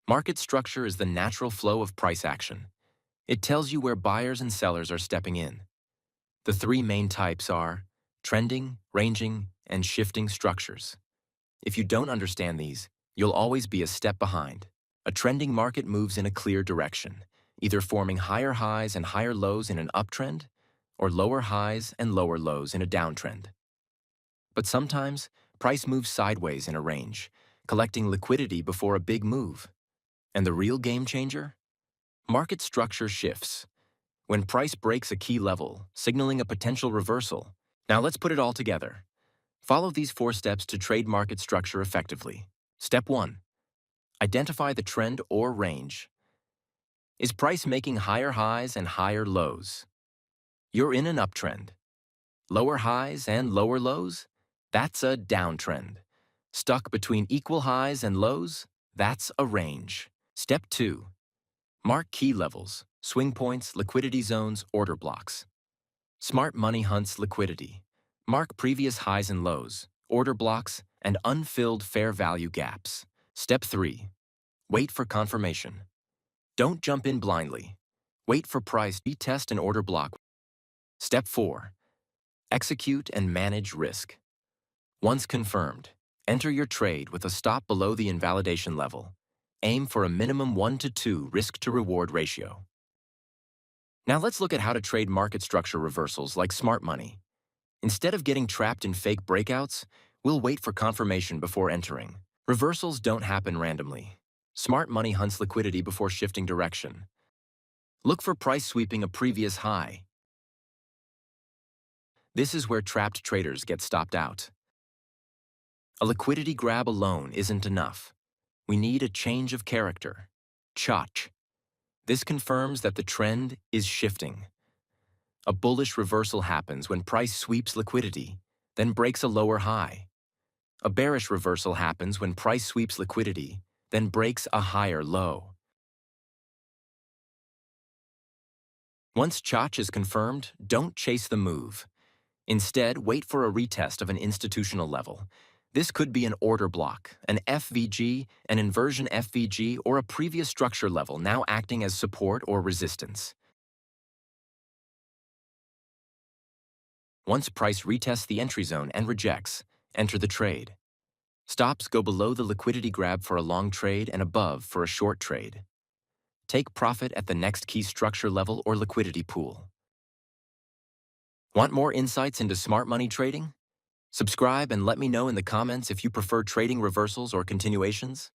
Market structure is the natural flow of price action. It tells you where buyers and sellers are stepping in. The three main types are trending, ranging, and shifting structures. If you don't understand these, you'll always be a step behind. A trending market moves in a clear direction, either forming higher highs and higher lows in an uptrend, or lower highs and lower lows in a downtrend. But sometimes, price moves sideways in a range, collecting liquidity before a big move. And the real game changer? Market structure shifts. When price breaks a key level, signaling a potential reversal. Now let's put it all together. Follow these 4 steps to trade market structure effectively. Step 1. Identify the trend or range. Is price making higher highs and higher lows? You're in an uptrend. Lower highs and lower lows? That's a downtrend. Stuck between equal highs and lows? That's a range. Step 2. Mark key levels, swing points, liquidity zones, order blocks. Smart money hunts liquidity. Mark previous highs and lows, order blocks, and unfilled fair value gaps. Step 3. Wait for confirmation. Don't jump in blindly. Wait for price to retest an order block. Step 4. Execute and manage risk. Once confirmed, enter your trade with a stop below the invalidation level. Aim for a minimum 1 to 2 risk-to-reward ratio. Now let's look at how to trade market structure reversals like smart money. Instead of getting trapped in fake breakouts, we'll wait for confirmation before entering. Reversals don't happen randomly. Smart money hunts liquidity before shifting direction. Look for price sweeping a previous high. This is where trapped traders get stopped out. A liquidity grab alone isn't enough. We need a change of character. ChoCh. This confirms that the trend is shifting. A bullish reversal happens when price sweeps liquidity, then breaks a lower high. A bearish reversal happens when price sweeps liquidity, then breaks a higher low. Once ChoCh is confirmed, don't chase the move. Instead, wait for a retest of an institutional level. This could be an order block, an FVG, an inversion FVG, or a previous structure level now acting as support or resistance. Once price retests the entry zone and rejects, enter the trade. Stops go below the liquidity grab for a long trade and above for a short trade. Take profit at the next key structure level or liquidity pool. Want more insights into smart money trading? Subscribe and let me know in the comments if you prefer trading reversals or continuations.